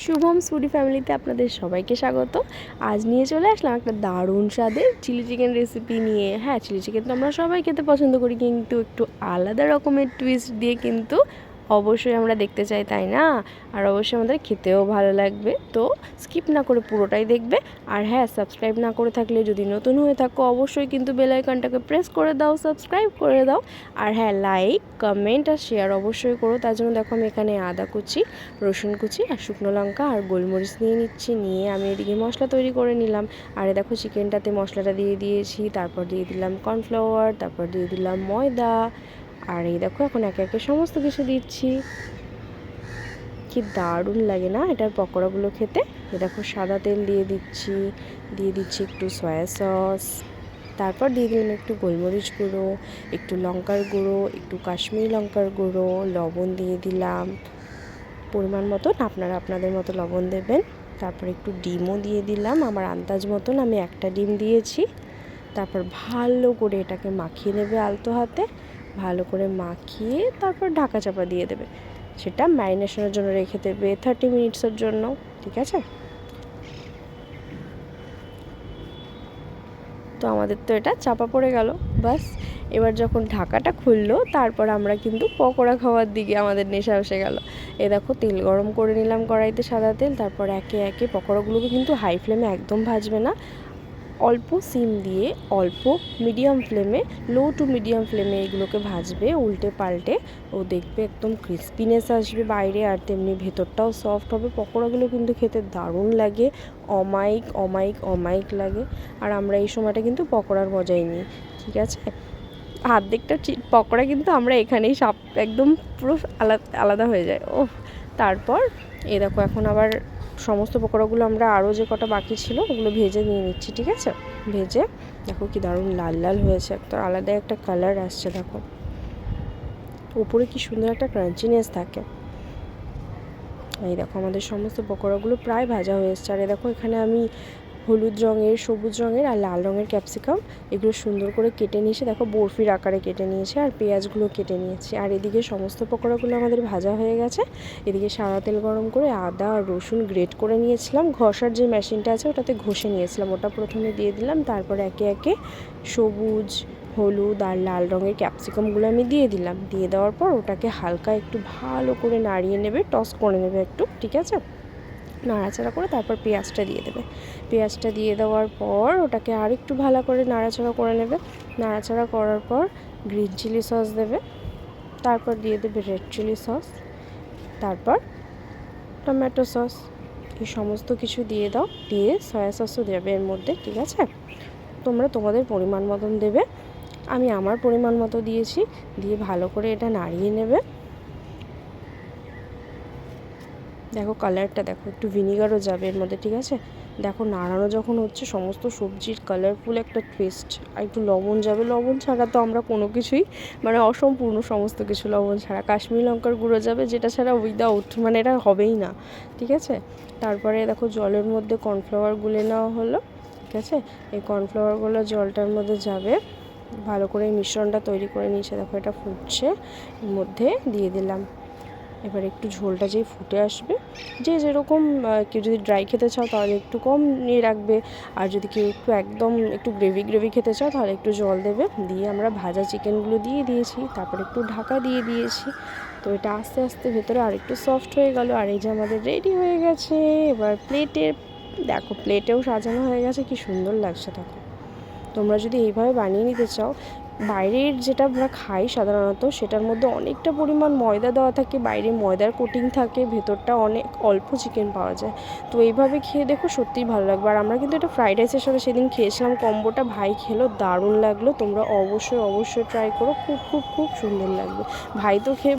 Shubham foodie ফ্যামিলিতে আপনাদের সবাইকে স্বাগত। আজ নিয়ে চলে আসলাম একটা দারুণ স্বাদের চিলি চিকেন রেসিপি নিয়ে। হ্যাঁ, চিলি চিকেন তো আমরা সবাই খেতে পছন্দ করি, কিন্তু একটু আলাদা রকমের টুইস্ট দিয়ে কিন্তু অবশ্যই আমরা দেখতে চাই, তাই না? আর অবশ্যই আমাদের খেতেও ভালো লাগবে, তো স্কিপ না করে পুরোটাই দেখবে। আর হ্যাঁ, সাবস্ক্রাইব না করে থাকলে যদি নতুন হয়ে থাকো অবশ্যই কিন্তু বেল আইকনটাকে প্রেস করে দাও, সাবস্ক্রাইব করে দাও। আর হ্যাঁ, লাইক কমেন্ট আর শেয়ার অবশ্যই করো। তার জন্য দেখো আমি এখানে আদা কুচি, রসুন কুচি আর শুকনো লঙ্কা আর গোলমরিচ নিয়ে নিচ্ছি। নিয়ে আমি এদিকে মশলা তৈরি করে নিলাম। আর দেখো চিকেনটাতে মশলাটা দিয়ে দিয়েছি, তারপর দিয়ে দিলাম কর্নফ্লাওয়ার, তারপর দিয়ে দিলাম ময়দা। আর এই দেখো এখন একে একে সমস্ত কিছু দিচ্ছি। কি দারুণ লাগে না এটার পকোড়াগুলো খেতে। এ দেখো সাদা তেল দিয়ে দিচ্ছি একটু সয়া সস, তারপর দিয়ে দিলাম একটু গোলমরিচ গুঁড়ো, একটু লঙ্কার গুঁড়ো, একটু কাশ্মীরি লঙ্কার গুঁড়ো, লবণ দিয়ে দিলাম পরিমাণ মতন, আপনারা আপনাদের মতো লবণ দেবেন। তারপর একটু ডিমও দিয়ে দিলাম, আমার আন্দাজ মতন আমি একটা ডিম দিয়েছি। তারপর ভালো করে এটাকে মাখিয়ে নেবে আলতো হাতে, ভালো করে মাখিয়ে তারপর ঢাকা চাপা দিয়ে দেবে। সেটা ম্যারিনেশনের জন্য রেখে দেবে 30 মিনিটসের জন্য, ঠিক আছে? তো আমাদের তো এটা চাপা পড়ে গেল, বাস। এবার যখন ঢাকাটা খুললো তারপর আমরা কিন্তু পকোড়া খাওয়ার দিকে আমাদের নেশা এসে গেল। এ দেখো তেল গরম করে নিলাম কড়াইতে, সাদা তেল। তারপর একে একে পকোড়াগুলোকে কিন্তু হাই ফ্লেমে একদম ভাজবে না, অল্প সিম দিয়ে অল্প মিডিয়াম ফ্লেমে, লো টু মিডিয়াম ফ্লেমে এগুলোকে ভাজবে উল্টে পাল্টে। ও দেখবে একদম ক্রিস্পিনেস আসবে বাইরে, আর তেমনি ভেতরটাও সফট হবে। পকোড়াগুলো কিন্তু খেতে দারুণ লাগে, অমায়িক অমায়িক অমায়িক লাগে। আর আমরা এই সময়টা কিন্তু পকোড়ার মজাই নিই, ঠিক আছে? অর্ধেকটা পকোড়া কিন্তু আমরা এখানেই একদম পুরো আলাদা আলাদা হয়ে যায়। ও তারপর এই দেখো এখন আবার সমস্ত পকোড়াগুলো আমরা আরও যে কটা বাকি ছিল ওগুলো ভেজে নিয়ে নিচ্ছি, ঠিক আছে? ভেজে দেখো কি দারুণ লাল লাল হয়েছে, একটা আলাদা একটা কালার আসছে। দেখো উপরে কি সুন্দর একটা ক্রাঞ্চিনেস থাকে। এই দেখো আমাদের সমস্ত পকোড়াগুলো প্রায় ভাজা হয়ে এসছে। আর দেখো এখানে আমি হলুদ রঙের, সবুজ রঙের আর লাল রঙের ক্যাপসিকাম এগুলো সুন্দর করে কেটে নিয়েছি, দেখো বরফির আকারে কেটে নিয়েছি। আর পেঁয়াজগুলো কেটে নিয়েছি। আর এদিকে সমস্ত পকোড়াগুলো আমাদের ভাজা হয়ে গেছে। এদিকে সাদা তেল গরম করে আদা আর রসুন গ্রেট করে নিয়েছিলাম, ঘষার যে মেশিনটা আছে ওটাতে ঘষে নিয়েছিলাম, ওটা প্রথমে দিয়ে দিলাম। তারপর একে একে সবুজ, হলুদ আর লাল রঙের ক্যাপসিকামগুলো আমি দিয়ে দিলাম। দিয়ে দেওয়ার পর ওটাকে হালকা একটু ভালো করে নাড়িয়ে নেবে, টস করে নেবে একটু, ঠিক আছে? নাড়াচাড়া করে তারপর পেঁয়াজটা দিয়ে দেবে। পেঁয়াজটা দিয়ে দেওয়ার পর ওটাকে আর একটু ভালো করে নাড়াচাড়া করে নেবে। নাড়াচাড়া করার পর গ্রিন চিলি সস দেবে, তারপর দিয়ে দেবে রেড চিলি সস, তারপর টমেটো সস। এই সমস্ত কিছু দিয়ে দাও, দিয়ে সয়া সসও দেবে এর মধ্যে, ঠিক আছে? তোমরা তোমাদের পরিমাণ মতন দেবে, আমি আমার পরিমাণ মতো দিয়েছি। দিয়ে ভালো করে এটা নাড়িয়ে নেবে। দেখো কালারটা দেখো, একটু ভিনিগারও যাবে এর মধ্যে, ঠিক আছে? দেখো নাড়ানো যখন হচ্ছে সমস্ত সবজির কালারফুল একটা টেস্ট, আর একটু লবণ যাবে। লবণ ছাড়া তো আমরা কোনো কিছুই, মানে অসম্পূর্ণ সমস্ত কিছু লবণ ছাড়া। কাশ্মীরি লঙ্কার গুঁড়ো যাবে, যেটা ছাড়া উইদাউট মানে এটা হবেই না, ঠিক আছে? তারপরে দেখো জলের মধ্যে কর্নফ্লাওয়ার গুলে নেওয়া হলো, ঠিক আছে? এই কর্নফ্লাওয়ারগুলো জলটার মধ্যে যাবে, ভালো করে এই মিশ্রণটা তৈরি করে নিয়েছে। দেখো এটা ফুটছে, এর মধ্যে দিয়ে দিলাম। এবার একটু ঝোলটা যেই ফুটে আসবে, যে যেরকম কেউ যদি ড্রাই খেতে চাও তাহলে একটু কম নিয়ে রাখবে, আর যদি কেউ একটু একদম একটু গ্রেভি গ্রেভি খেতে চাও তাহলে একটু জল দেবে। দিয়ে আমরা ভাজা চিকেনগুলো দিয়ে দিয়েছি, তারপর একটু ঢাকা দিয়ে দিয়েছি। তো এটা আস্তে আস্তে ভেতরে আর একটু সফট হয়ে গেল। আর এই যে আমাদের রেডি হয়ে গেছে। এবার প্লেটে দেখো, প্লেটেও সাজানো হয়ে গেছে, কি সুন্দর লাগছে। দেখো তোমরা যদি এইভাবে বানিয়ে নিতে চাও, বাইরের যেটা আমরা খাই সাধারণত সেটার মধ্যে অনেকটা পরিমাণ ময়দা দেওয়া থাকে, বাইরে ময়দার কোটিং থাকে, ভেতরটা অনেক অল্প চিকেন পাওয়া যায়। তো এইভাবে খেয়ে দেখো, সত্যিই ভালো লাগবে। আর আমরা কিন্তু এটা ফ্রাইড রাইসের সাথে সেদিন খেয়েছিলাম কম্বোটা, ভাই খেলো, দারুণ লাগলো। তোমরা অবশ্যই অবশ্যই ট্রাই করো, খুব খুব খুব সুন্দর লাগবে। ভাই তো খেয়ে